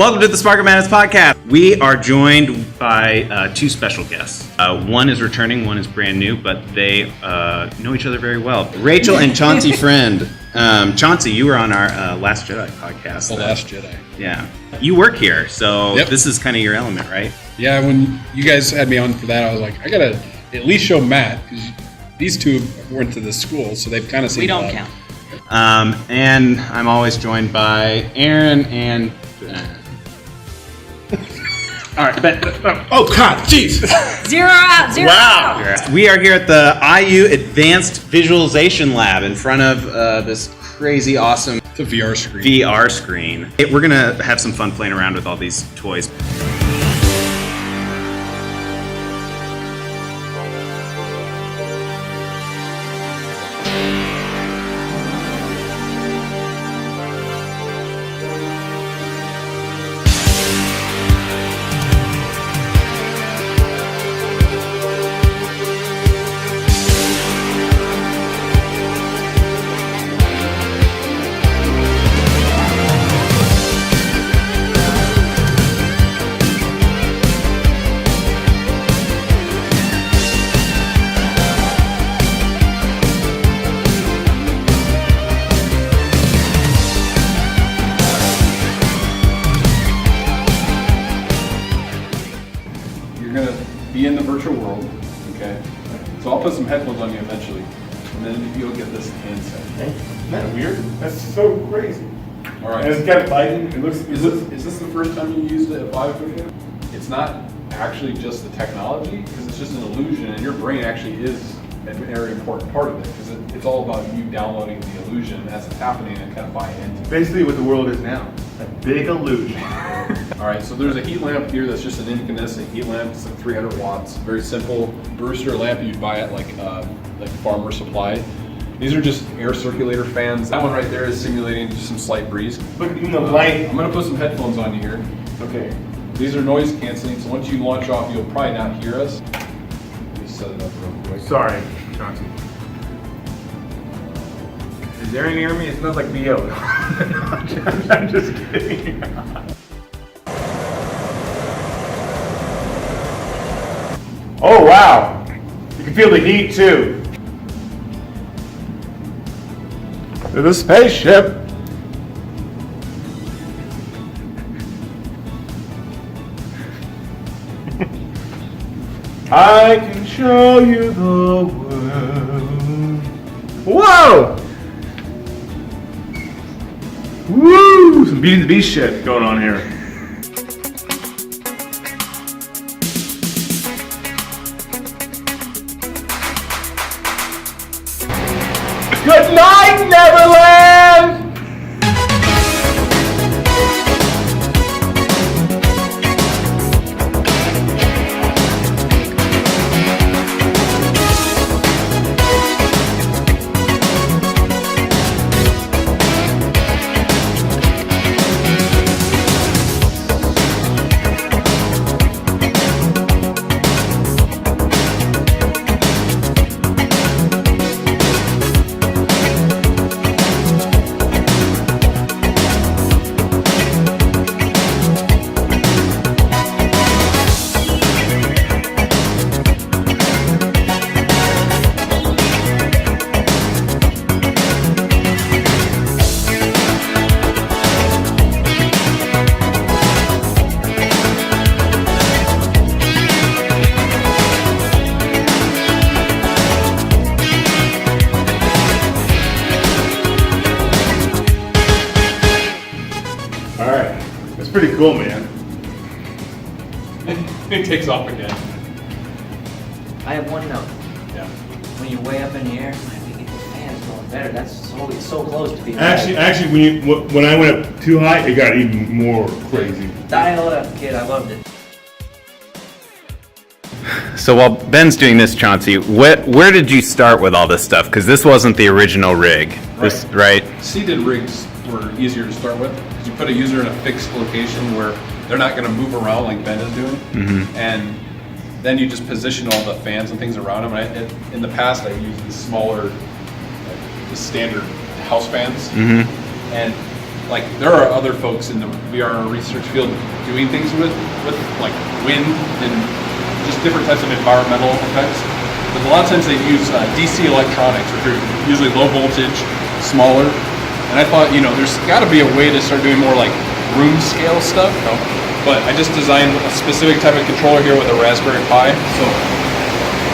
welcome to the Spark of Madness podcast. We are joined by two special guests. One is returning, one is brand new, but they know each other very well. Rachel and Chauncey Frend. Chauncey, you were on our Last Jedi podcast. The Last Jedi. Yeah. You work here, so This is kind of your element, right? Yeah, when you guys had me on for that, I was like, I got to at least show Matt, because these two went to this school, so they've kind of seen We don't count. And I'm always joined by Aaron and... All right, Ben. Oh, God, jeez. Zero out. We are here at the IU Advanced Visualization Lab in front of this crazy, awesome... It's a VR screen. VR screen. We're going to have some fun playing around with all these toys. In the virtual world, okay? So I'll put some headphones on you eventually, and then you'll get this handset. Isn't that weird? That's so crazy. All right. And it's got lighting. It looks. Is this the first time you used it at Five-ish? It's not actually just the technology, because it's just an illusion, and your brain actually is a very important part of it, because it's all about you downloading the illusion as it's happening and kind of buying into it. Basically, what the world is now. A big illusion. All right, so there's a heat lamp here that's just an incandescent heat lamp. It's like 300 watts. Very simple Brewster lamp you'd buy at like Farmer Supply. These are just air circulator fans. That one right there is simulating just some slight breeze. Look, even the light. I'm gonna put some headphones on you here. Okay. These are noise canceling, so once you launch off, you'll probably not hear us. Just set it up real quick. Sorry, Chauncey. Is there any near me? It smells like BO. I'm just kidding. Oh, wow. You can feel the heat, too. To the spaceship. I can show you the world. Whoa! Woo! Some Beauty and the Beast shit going on here. Good night, Neverland! Pretty cool, man. It takes off again. I have one note. Yeah. When you're way up in the air, I think the fan's going better. That's always so close to being Actually, when I went up too high, it got even more crazy. Dial it up, kid. I loved it. So while Ben's doing this, Chauncey, where did you start with all this stuff? Because this wasn't the original rig, right? Seated rigs were easier to start with, because you put a user in a fixed location where they're not going to move around like Ben is doing, and then you just position all the fans and things around them. In the past, I used the smaller, like the standard house fans, and like there are other folks in the VR research field doing things with like wind and just different types of environmental effects. But a lot of times they use DC electronics, which are usually low voltage, smaller. And I thought, there's got to be a way to start doing more like room scale stuff. But I just designed a specific type of controller here with a Raspberry Pi. So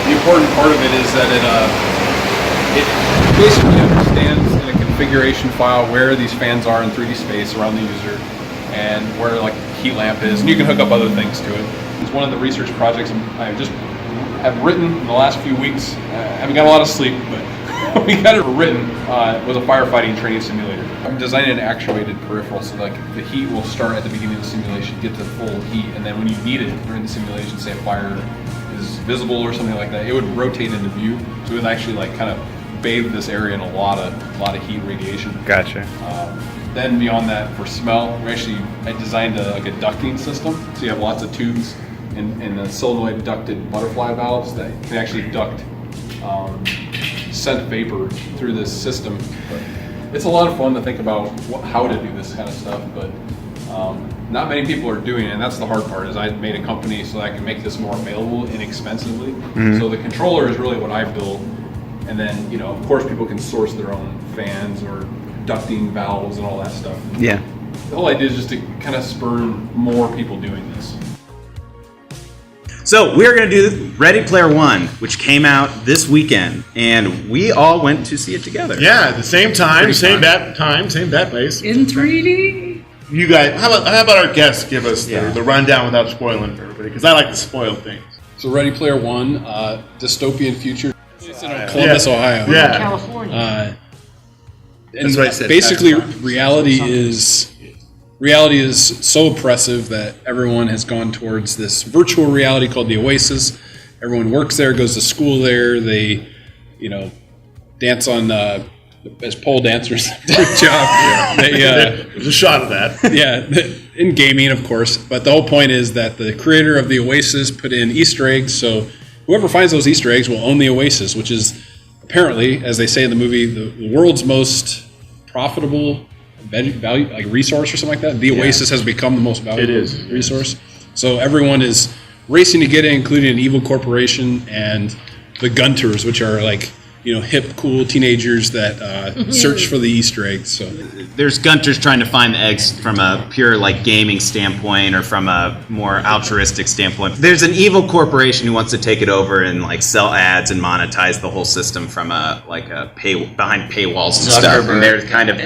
the important part of it is that it basically understands in a configuration file where these fans are in 3D space around the user and where like the heat lamp is, and you can hook up other things to it. It's one of the research projects I just have written in the last few weeks. I haven't got a lot of sleep, but we got it written. Was a firefighting training simulator. I'm designing an actuated peripheral so like the heat will start at the beginning of the simulation, get to full heat, and then when you need it during the simulation, say a fire is visible or something like that, it would rotate into view. So it would actually like kind of bathe this area in a lot of heat radiation. Gotcha. Then beyond that, for smell, I designed a ducting system. So you have lots of tubes and the solenoid ducted butterfly valves that can actually duct scent vapor through this system. But it's a lot of fun to think about how to do this kind of stuff, but not many people are doing it, and that's the hard part. Is I made a company so that I can make this more available inexpensively. Mm-hmm. So the controller is really what I built, and then of course people can source their own fans or ducting valves and all that stuff. Yeah. The whole idea is just to kind of spur more people doing this. So we're going to do Ready Player One, which came out this weekend, and we all went to see it together. Yeah, at the same time, same bat place. In 3D. You guys, how about our guests give us the rundown without spoiling for everybody? Because I like to spoil things. So Ready Player One, dystopian future. It's in Columbus, Ohio. Yeah. California. And basically, reality is so oppressive that everyone has gone towards this virtual reality called the OASIS. Everyone works there, goes to school there. They, dance on as pole dancers. Their job. There's a shot of that. Yeah, in gaming, of course. But the whole point is that the creator of the OASIS put in Easter eggs. So whoever finds those Easter eggs will own the OASIS, which is apparently, as they say in the movie, the world's most profitable value, like resource or something like that. The OASIS has become the most valuable resource. So everyone is racing to get it, including an evil corporation and the Gunters, which are like hip, cool teenagers that search for the Easter eggs. So there's Gunters trying to find the eggs from a pure like gaming standpoint or from a more altruistic standpoint. There's an evil corporation who wants to take it over and like sell ads and monetize the whole system from behind paywalls and stuff. And they're kind of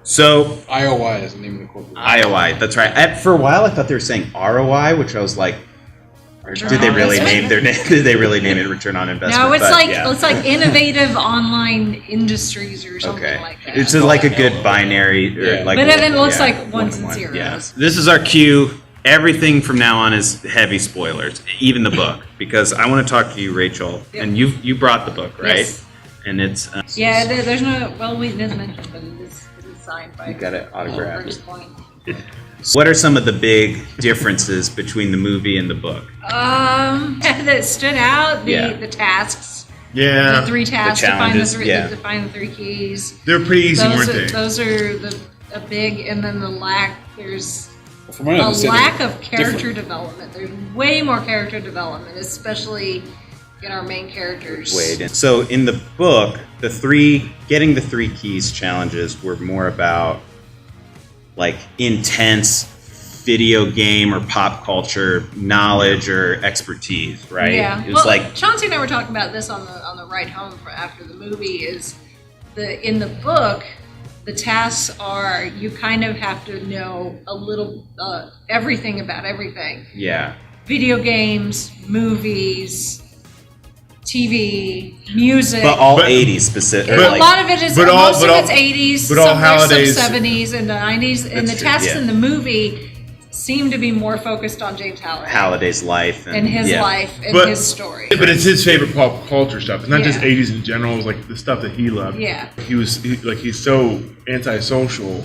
So IOI is the name of the corporation. IOI, that's right. For a while, I thought they were saying ROI, which I was like, did they really name their name? Did they really name it Return on Investment? No, it's like Innovative Online Industries or something like that. It's like a good binary, but then it looks like ones and zeros. Yeah. This is our cue. Everything from now on is heavy spoilers, even the book, because I want to talk to you, Rachel, and you brought the book, right? Yes. And it's there's no. Well, we didn't mention, but it is signed by. You got it autographed. What are some of the big differences between the movie and the book? That stood out, the tasks. Yeah. The 3 tasks the challenges, to find the 3 keys. They're pretty easy, weren't they? Those are a big, and then the lack, there's a lack of character development. There's way more character development, especially in our main characters. So in the book, getting the 3 keys challenges were more about like intense video game or pop culture knowledge or expertise, right? Yeah. It was Chauncey and I were talking about this on the ride home after the movie. In the book, the tasks are you kind of have to know a little everything about everything. Yeah. Video games, movies, TV, music, but all 80s specific. A lot of it is most of it's 80s, but all holidays, some 70s and the 90s, and the tasks in the movie seem to be more focused on James Halliday's life and his life and his story. But it's his favorite pop culture stuff. It's not just 80s in general. It's like the stuff that he loved. Yeah, he's so antisocial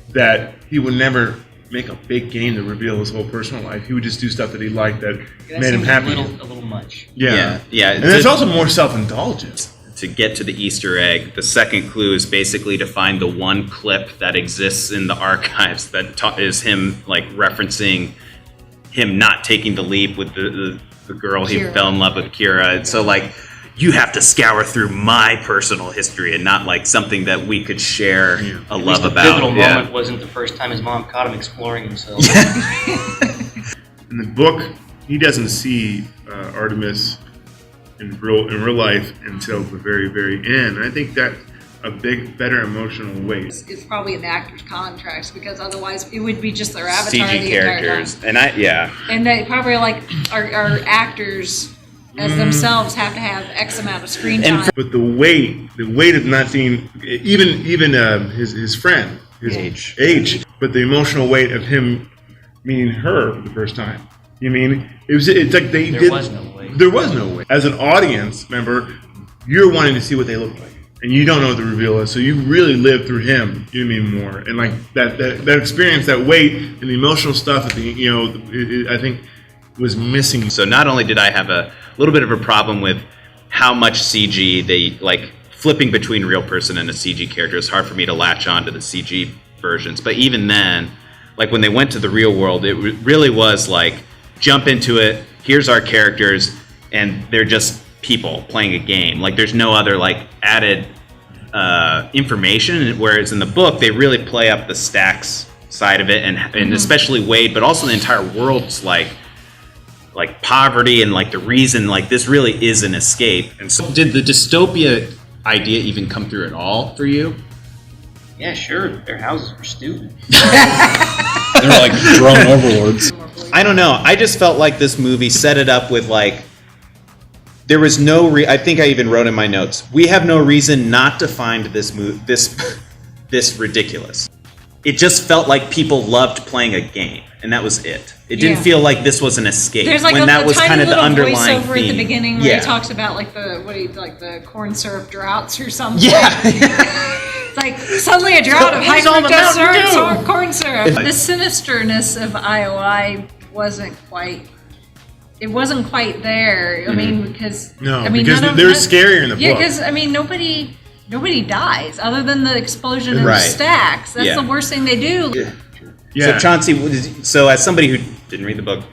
that he would never make a big game to reveal his whole personal life. He would just do stuff that he liked that made him happy. A little much. Yeah. Yeah. And it's also more self-indulgent. to get to the Easter egg, the second clue is basically to find the one clip that exists in the archives that is him like referencing him not taking the leap with the girl he Kira. fell in love with, Kira. And so like you have to scour through my personal history and not like something that we could share a love The about. pivotal moment wasn't the first time his mom caught him exploring himself. In the book, he doesn't see Artemis in real life until the very, very end. And I think that's a better emotional weight. It's probably an actor's contracts because otherwise it would be just their avatar CG the characters. entire time. And And they probably like our actors as themselves have to have X amount of screen time. But the weight of not seeing even his friend, his age, but the emotional weight of him meeting her for the first time. You mean it's like There was no way. There was no way. As an audience member, you're wanting to see what they look like, and you don't know what the reveal is, so you really live through him. You know what I mean more, and like that experience, that weight, and the emotional stuff. I think was missing. so not only did I have a little bit of a problem with how much CG they like flipping between real person and a CG character, it's hard for me to latch on to the CG versions. But even then, like when they went to the real world, it really was like jump into it. Here's our characters, and they're just people playing a game. Like there's no other like added information. Whereas in the book, they really play up the Stax side of it, and especially Wade, but also the entire world's like poverty and like the reason like this really is an escape. And so, did the dystopia idea even come through at all for you? Yeah, sure. Their houses were stupid. They're like drone overlords. I don't know. I just felt like this movie set it up with like there was no. I think I even wrote in my notes. We have no reason not to find this this ridiculous. It just felt like people loved playing a game, and that was it. It didn't feel like this was an escape. There's like when a that was tiny kind of the little underlying voiceover theme. at the beginning where he talks about like the corn syrup droughts or something. Yeah. It's like suddenly a drought of high What's all the Mountain fructose Dew? corn syrup. The sinisterness of IOI wasn't quite there. I mean, because because they were scarier in the book. Yeah, because I mean nobody dies other than the explosion of stacks. That's the worst thing they do. So Chauncey, so as somebody who didn't read the book,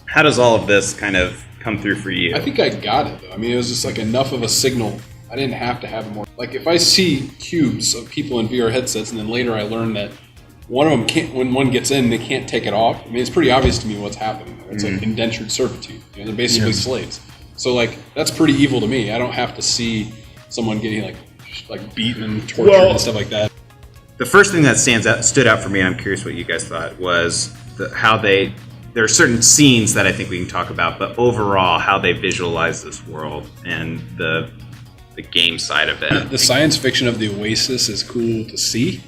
how does all of this kind of come through for you? I think I got it though. I mean, it was just like enough of a signal. I didn't have to have more. Like if I see cubes of people in VR headsets, and then later I learn that one of them can't. When one gets in, they can't take it off. I mean, it's pretty obvious to me what's happening there. It's like indentured servitude. They're basically slaves. So like that's pretty evil to me. I don't have to see someone getting like beaten and tortured and stuff like that. The first thing that stood out for me, and I'm curious what you guys thought, was how there are certain scenes that I think we can talk about, but overall how they visualize this world and the game side of it. The science fiction of the Oasis is cool to see.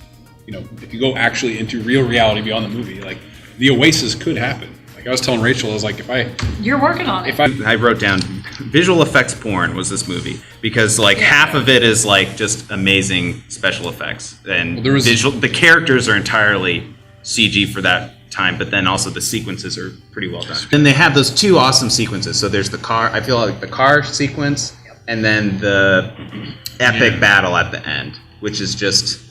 You know, if you go actually into real reality beyond the movie, like the Oasis could happen. Like I was telling Rachel, I was like, You're working on it. I wrote down visual effects porn was this movie because like half of it is like just amazing special effects and the characters are entirely CG for that time, but then also the sequences are pretty well done. And they have those two awesome sequences. So there's the car. I feel like the car sequence, and then the epic battle at the end, which is just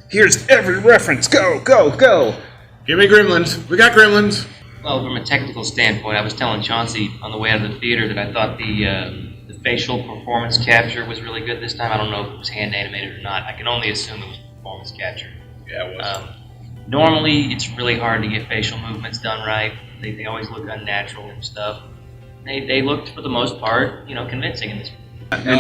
here's every reference. Go go go. Give me Gremlins. We got Gremlins. Well, from a technical standpoint, I was telling Chauncey on the way out of the theater that I thought the facial performance capture was really good this time. I don't know if it was hand animated or not. I can only assume it was performance capture. yeah, it was. Normally, it's really hard to get facial movements done right. They always look unnatural and stuff. They looked, for the most part, convincing in this movie. And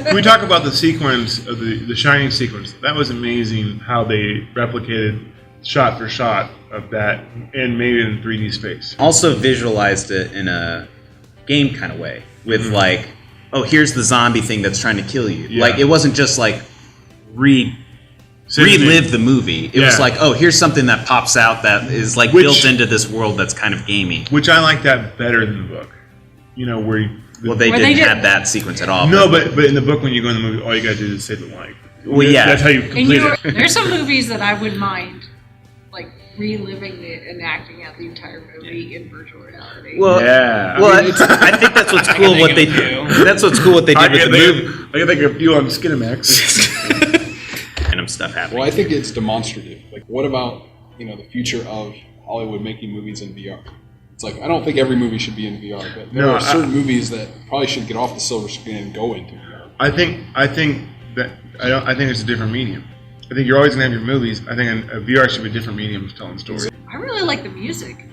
can we talk about the sequence of the Shining sequence? That was amazing how they replicated shot for shot of that and made it in 3D space. Also visualized it in a game kind of way with like, oh, here's the zombie thing that's trying to kill you. Yeah. Like it wasn't just like relive the movie. It was like, oh, here's something that pops out that is like built into this world that's kind of gamey. Which I like that better than the book. Where they didn't have that sequence at all. No, but in the book, when you go in the movie, all you gotta do is save the life. Well, yeah. That's how you complete it. There's some movies that I would mind, like reliving and acting out the entire movie in virtual reality. Well, Yeah. well, I think that's what's cool. What they that's what's cool. What they did with the movie. I can think of you on Skinamax. Random stuff happening. Well, I think it's demonstrative. Like, what about, the future of Hollywood making movies in VR? It's like, I don't think every movie should be in VR, but there are certain movies that probably should get off the silver screen and go into VR. I think it's a different medium. I think you're always gonna have your movies. I think a VR should be a different medium of telling stories. I really like the music.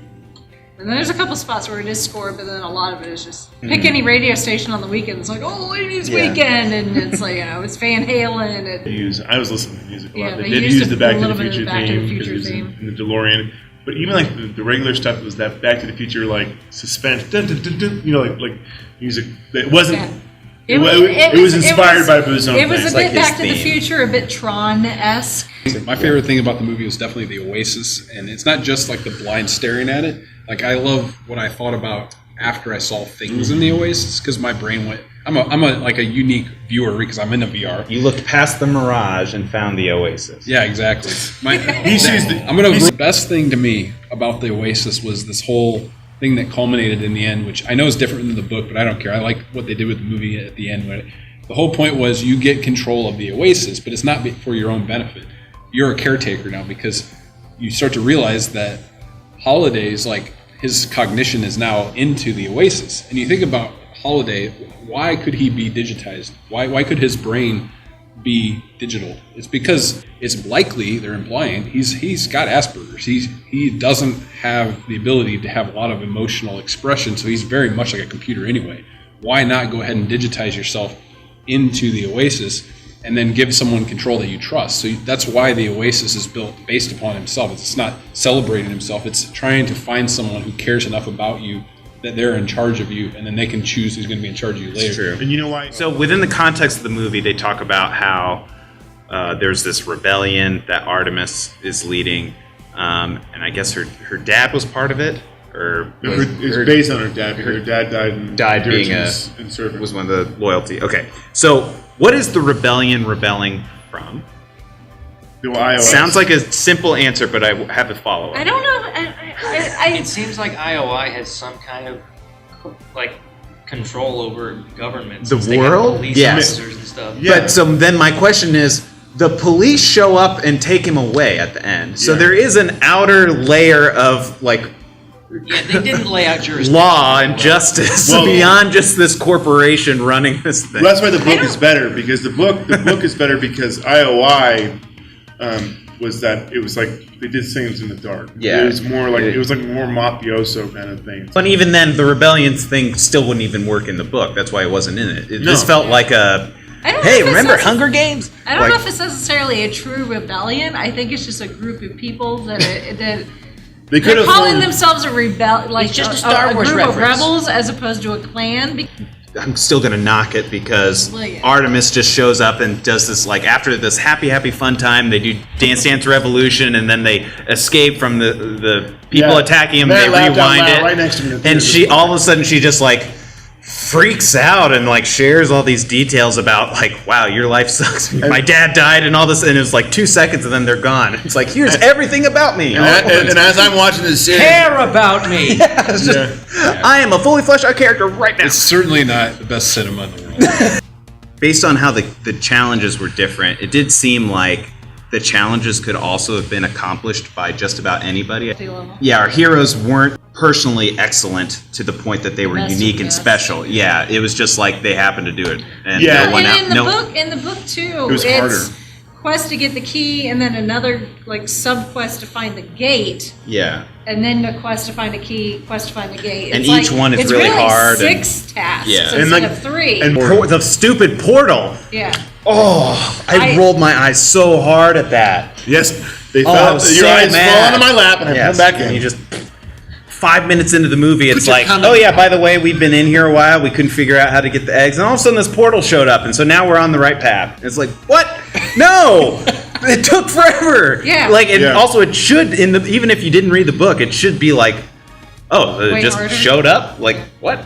And there's a couple spots where it is scored, but then a lot of it is just pick any radio station on the weekend. It's like, ladies' weekend, and it's like, it's Van Halen. And, I was listening to music a lot. Yeah, They they did used use the a Back to little the bit of Future Back to the theme Future because it was theme. in the DeLorean. But even like the regular stuff was that Back to the Future like suspense, dun, dun, dun, dun, like music that wasn't. Yeah. It was inspired by Boo's own It was thing. a bit Back to the Future, a bit Tron-esque. My favorite thing about the movie was definitely the Oasis, and it's not just like the blind staring at it. Like, I love what I thought about after I saw things in the Oasis, because my brain went. I'm a unique viewer because I'm in a VR. You looked past the Mirage and found the Oasis. Yeah, exactly. The best thing to me about the Oasis was this whole thing that culminated in the end, which I know is different than the book, but I don't care. I like what they did with the movie at the end. When the whole point was you get control of the Oasis, but it's not for your own benefit. You're a caretaker now because you start to realize that Holiday's, like, his cognition is now into the Oasis. And you think about Holiday, why could he be digitized? Why could his brain be digital? It's because it's likely, they're implying, he's got Asperger's. He doesn't have the ability to have a lot of emotional expression, so he's very much like a computer anyway. Why not go ahead and digitize yourself into the Oasis and then give someone control that you trust? So that's why the Oasis is built based upon himself. It's not celebrating himself. It's trying to find someone who cares enough about you that they're in charge of you, and then they can choose who's going to be in charge of you later. It's true. And you know why? So within the context of the movie, they talk about how there's this rebellion that Artemis is leading, and I guess her dad was part of it, or It's based on her dad because her dad died being in service. was one of the loyalty. Okay, so what is the rebellion rebelling from? The iOS. Sounds like a simple answer, but I have a follow-up. I don't know. It seems like IOI has some kind of like control over government. The since they have world? police Yes. officers and stuff. Yeah. But so then my question is, the police show up and take him away at the end. So Yeah. there is an outer layer of like Yeah, they didn't lay out jurisdiction. law and justice Well- beyond just this corporation running this thing. Well, that's why the book is better because the book is better because IOI was that it was like they did things in the dark. Yeah. It was more like more mafioso kind of thing. But even then, the rebellions thing still wouldn't even work in the book. That's why it wasn't in it. This felt like a, I don't know hey, if it's remember Hunger Games? I don't Like, know if it's necessarily a true rebellion. I think it's just a group of people that They could they're have calling formed- themselves a rebel, It's just a Star Wars group of reference. rebels as opposed to a clan. I'm still going to knock it because Well, yeah. Artemis just shows up and does this, like, after this happy fun time, they do Dance Dance Revolution, and then they escape from the people Yeah. attacking them, Man, they laughed out rewind loud it, right next to me in the and theater. all of a sudden she just, like, freaks out and, like, shares all these details about, like, wow, your life sucks. My dad died and all this, and it was like 2 seconds and then they're gone. It's like, here's everything about me. And as I'm watching this series, Care about me. It's just, I am a fully fleshed out character right now. It's certainly not the best cinema in the world. Based on how the challenges were different, it did seem like the challenges could also have been accomplished by just about anybody. Yeah, our heroes weren't personally excellent to the point that they were Best of unique and best. special. Yeah, it was just like they happened to do it. And Yeah. no one out, And in the book too, It was it's harder. quest to get the key, and then another like sub quest to find the gate, Yeah. and then a quest to find a key, quest to find the gate. And It's each one is it's really hard and- 6 tasks Yeah. instead And, like- of 3. and The stupid portal. Yeah. Oh, I I- rolled my eyes so hard at that. yes, they Oh, I fell. was Your so eyes mad. fall onto my lap, and I Yes, come back and in. you just 5 minutes into the movie, it's your like, comment- oh yeah, by the way, we've been in here a while. We couldn't figure out how to get the eggs, and all of a sudden this portal showed up, and so now we're on the right path. It's like, what? No, it took forever. Yeah. Like, and Yeah. also it should even if you didn't read the book, it should be like, oh, it Way just harder. showed up. Like what?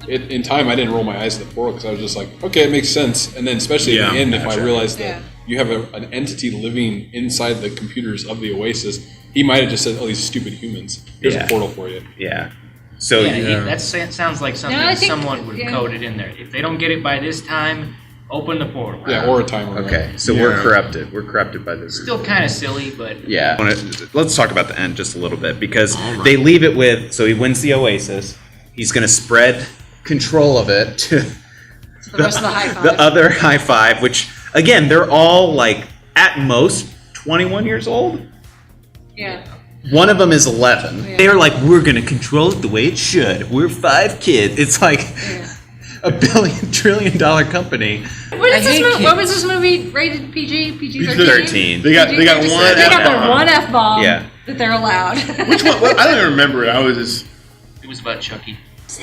In time, I didn't roll my eyes at the portal because I was just like, okay, it makes sense. And then, especially at the Yeah, end, if I gotcha. realized that Yeah. you have an entity living inside the computers of the Oasis, He might have just said, "Oh, these stupid humans. Here's a portal for you." Yeah. So That sounds like something I think- someone would have coded in there. If they don't get it by this time, open the portal. Yeah, or a timer. okay, so we're corrupted. We're corrupted by this. Still kind of silly, but Yeah. Let's talk about the end just a little bit because they leave it with. So he wins the Oasis. He's going to spread control of it to The rest of the high five. the other high five, which again they're all like at most 21 years old. Yeah. One of them is 11. Yeah. They're like, we're going to control it the way it should. We're 5 kids. It's like a $1 trillion company. What was this movie rated PG? PG-13? They got one. They got their F-bomb. one F-bomb Yeah. that they're allowed. Which one? Well, I don't even remember it. I was just. it was about Chucky.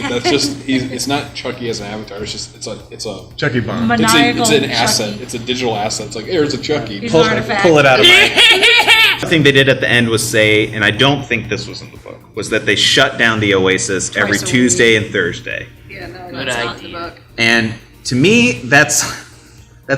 That's just it's not Chucky as an avatar. It's just it's a Chucky Bomb. Maniacal it's an Chucky. asset. It's a digital asset. It's like here's a Chucky. He's an artifact. Pull it out of my... The thing they did at the end was say, and I don't think this was in the book, was that they shut down the Oasis every Twice a Tuesday and Thursday. Yeah, no, Good that's not in the idea. book. And to me, that's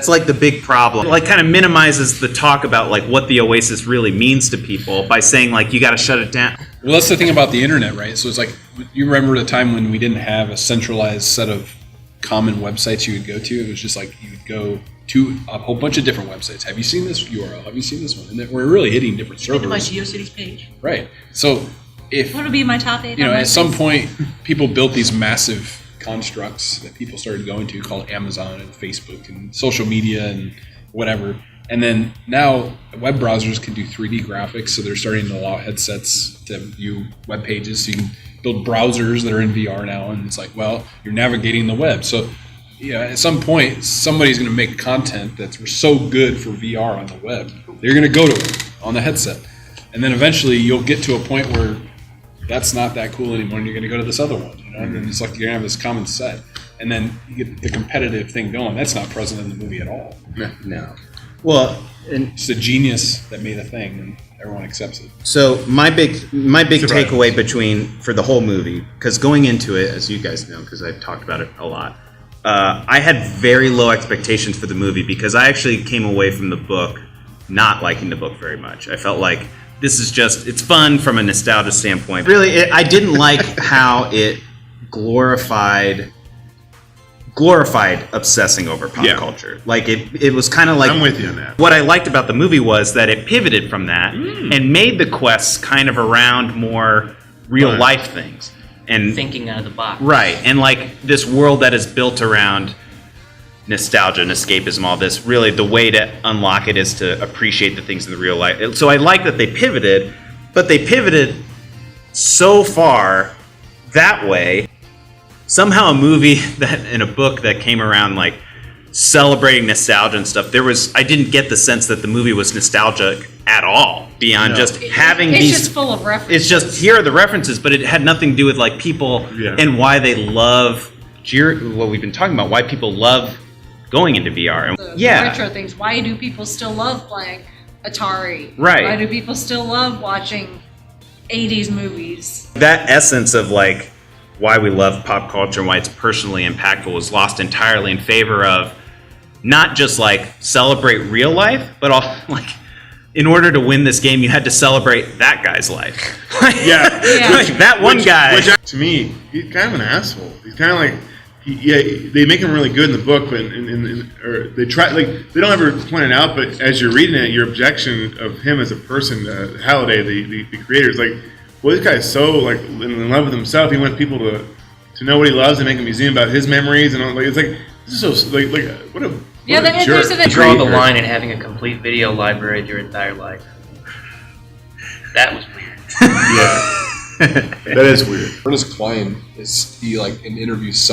like the big problem. It like kind of minimizes the talk about like what the Oasis really means to people by saying like you got to shut it down. Well, that's the thing about the internet, right? So it's like you remember the time when we didn't have a centralized set of common websites you would go to. It was just like you would go to a whole bunch of different websites. Have you seen this URL? Have you seen this one? And then we're really hitting different Look at my servers, GeoCities page. right? So if What would be my top 8? at some point people built these massive constructs that people started going to called Amazon and Facebook and social media and whatever. And then now web browsers can do 3D graphics, so they're starting to allow headsets to view web pages. So you can build browsers that are in VR now, and it's like, well, you're navigating the web. So at some point, somebody's going to make content that's so good for VR on the web. They're going to go to it on the headset. And then eventually you'll get to a point where that's not that cool anymore, and you're going to go to this other one. And then it's like you're going to have this common set. And then you get the competitive thing going. That's not present in the movie at all. No. Well, and It's the genius that made a thing, and everyone accepts it. so my big Surprise. takeaway for the whole movie, because going into it, as you guys know, because I've talked about it a lot, I had very low expectations for the movie because I actually came away from the book not liking the book very much. I felt like this is it's fun from a nostalgia standpoint. Really, I didn't like how it glorified obsessing over pop culture. Like it was kind of like, I'm with you on that. what I liked about the movie was that it pivoted from that and made the quests kind of around more real Fun. life things. And Thinking out of the box. right, and like this world that is built around nostalgia and escapism, all this, really the way to unlock it is to appreciate the things in the real life. So I like that they pivoted, but they pivoted so far that way. Somehow a movie that in a book that came around like celebrating nostalgia and stuff, I didn't get the sense that the movie was nostalgic at all beyond just having It's these. just full of references. It's just here are the references, but it had nothing to do with like people and why they love what we've been talking about, why people love going into VR. And the retro things. Why do people still love playing Atari? Right. Why do people still love watching 80s movies? that essence of like why we love pop culture and why it's personally impactful was lost entirely in favor of not just like celebrate real life, but all like in order to win this game, you had to celebrate that guy's life. Yeah. Like that one guy. Which to me, he's kind of an asshole. He's kind of like, they make him really good in the book, but or they try like they don't ever point it out. But as you're reading it, your objection of him as a person, Halliday, the creator, is like, well, this guy's so like in love with himself. He wants people to know what he loves and make a museum about his memories and all. Like it's like this is so like what a there's jerk. an Draw the line in having a complete video library of your entire life. That was weird. Yeah, that is weird. Ernest Cline he like in interviews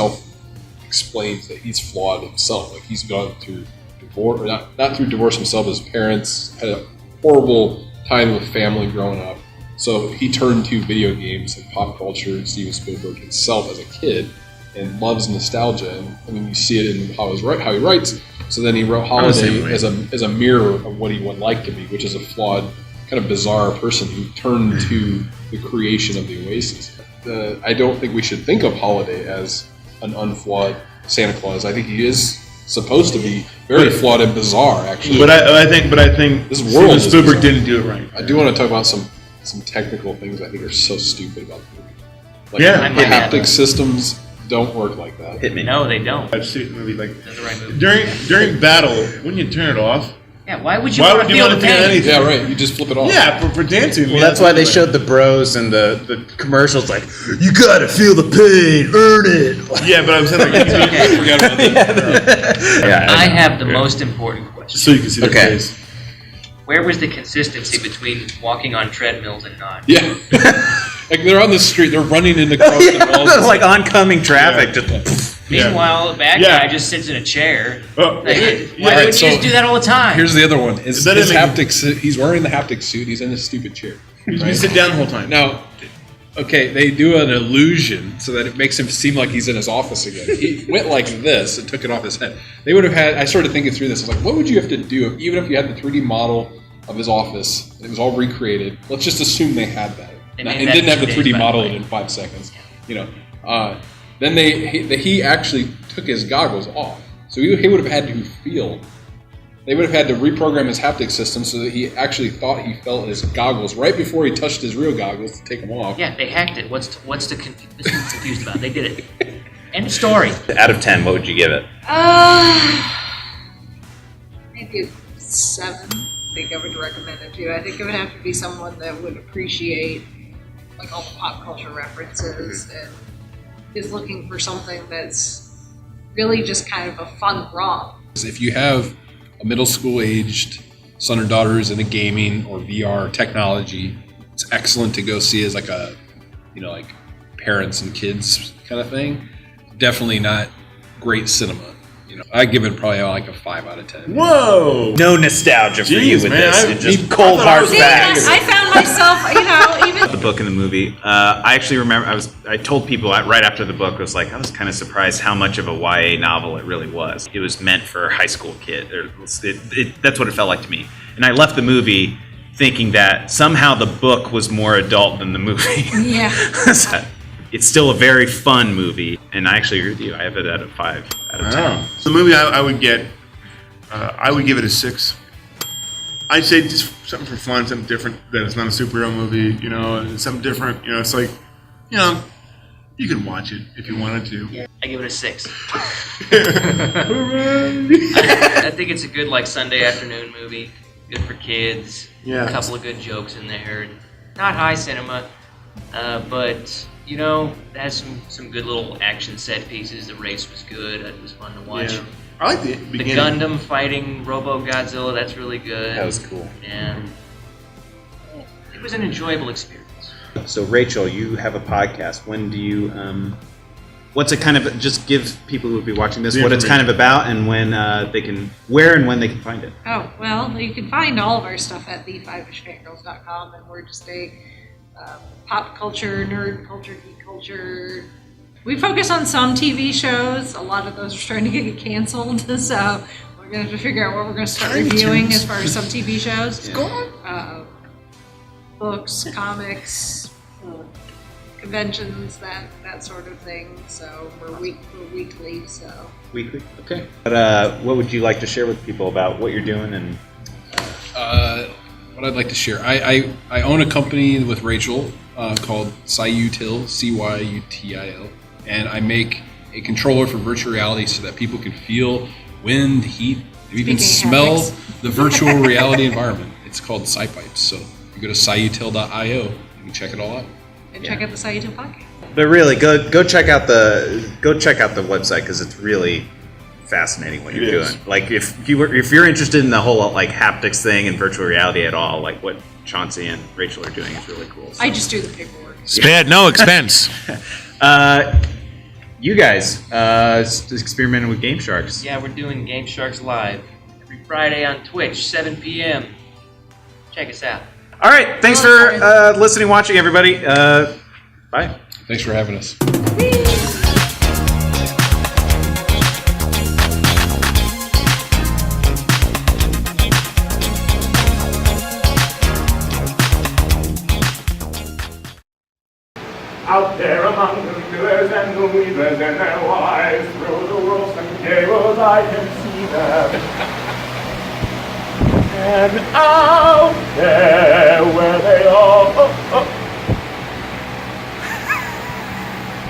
explains that he's flawed himself. Like he's gone through divorce, or not through divorce himself. His parents had a horrible time with family growing up, so he turned to video games and pop culture and Steven Spielberg himself as a kid, and loves nostalgia. And I mean, you see it in how he writes. So then he wrote Holiday as a mirror of what he would like to be, which is a flawed, kind of bizarre person who turned to the creation of the Oasis. I don't think we should think of Holiday as an unflawed Santa Claus. I think he is supposed to be very flawed and bizarre, actually. But I think This world Steven is Spielberg bizarre. didn't do it right. I do want to talk about some some technical things I think are so stupid about the movie. Like, Yeah. the haptic systems don't work like that. Hit me. No, they don't. I've seen the movie like That's the right move. during battle. Wouldn't you turn it off? Yeah, why would you Why want would to you feel want the to feel pain? anything? Yeah, right. You just flip it off. Yeah, for dancing. Well, that's why they showed the bros and the commercials like, you gotta feel the pain, earn it. Yeah, but I'm saying like, Okay. Forget about that. Yeah, I have the most important question. so you can see their Okay. face. Where was the consistency between walking on treadmills and not? Yeah. Like they're on the street, they're running into cars and walls. like oncoming traffic. Just Meanwhile, the bad Yeah. guy just sits in a chair. Oh. Like, Yeah, why right, wouldn't so you just do that all the time? Here's the other one. Is That his doesn't haptic suit. He's wearing the haptic suit. He's in a stupid chair. You sit down the whole time. Now, okay, they do an illusion so that it makes him seem like he's in his office again. He went like this and took it off his head. They would have had. I started thinking through this. I was like, what would you have to do even if you had the 3D model of his office and it was all recreated? Let's just assume they had that. They And made that didn't have the 2 days, 3D by the model way. in 5 seconds. You know. Then he actually took his goggles off, so he would have had to feel. They would have had to reprogram his haptic system so that he actually thought he felt his goggles right before he touched his real goggles to take them off. Yeah, they hacked it. What's the confused about? They did it. End of story. out of 10, what would you give it? Maybe a 7. I think I would recommend it to. I think it would have to be someone that would appreciate like all the pop culture references and is looking for something that's really just kind of a fun romp. If you have a middle school aged son or daughter who's into gaming or VR technology, it's excellent to go see as like a, like parents and kids kind of thing. Definitely not great cinema. I give it probably like a 5 out of 10. Whoa! No nostalgia for you Jeez, with man, this. I- It's just I cold thought I hard was- facts. I found myself, even The book and the movie. I actually remember I told people right after the book, I was kind of surprised how much of a YA novel it really was. It was meant for a high school kid. That's what it felt like to me. And I left the movie thinking that somehow the book was more adult than the movie. Yeah. It's still a very fun movie, and I actually agree with you. I have it at a 5 out of 10. So the movie I would get, I would give it a 6. I'd say just something for fun, something different, that it's not a superhero movie, and something different. It's like, you can watch it if you wanted to. I give it a 6. I think it's a good Sunday afternoon movie. Good for kids. Yeah. A couple of good jokes in there. Not high cinema, but it has some good little action set pieces. The race was good. It was fun to watch. Yeah. I like the The beginning. Gundam fighting Robo Godzilla, that's really good. That was cool. Yeah. It was an enjoyable experience. So, Rachel, you have a podcast. When do you, what's it kind of, just give people who will be watching this The what it's kind of information. about and when where and when they can find it. Oh, well, you can find all of our stuff at the Five-ish Fangirls.com, and we're just a pop culture, nerd culture, geek culture. We focus on some TV shows. A lot of those are starting to get canceled, so we're going to have to figure out what we're going to start reviewing as far as some TV shows. Books, comics, conventions, that sort of thing. So we're weekly, so. Weekly? Okay. But what would you like to share with people about what you're doing and What I'd like to share, I own a company with Rachel called Cyutil, Cyutil, and I make a controller for virtual reality so that people can feel wind, heat, maybe even Speaking smell of haptics. the virtual reality environment. It's called Cypipes. So you go to cyutil.io, you can check it all out. And check out the Cyutil podcast. But really, go check out the website because it's really fascinating what you're It is. doing. Like if you're interested in the whole haptics thing and virtual reality at all, like what Chauncey and Rachel are doing is really cool. So. I just do the paperwork. Spared no expense. You guys experimenting with Game Sharks. Yeah, we're doing Game Sharks Live every Friday on Twitch, 7 p.m. Check us out. All right, thanks for listening, watching, everybody. Bye. Thanks for having us. Out there among the millers and the weavers and their wives, through the world's and cables I can see them. And out there where they all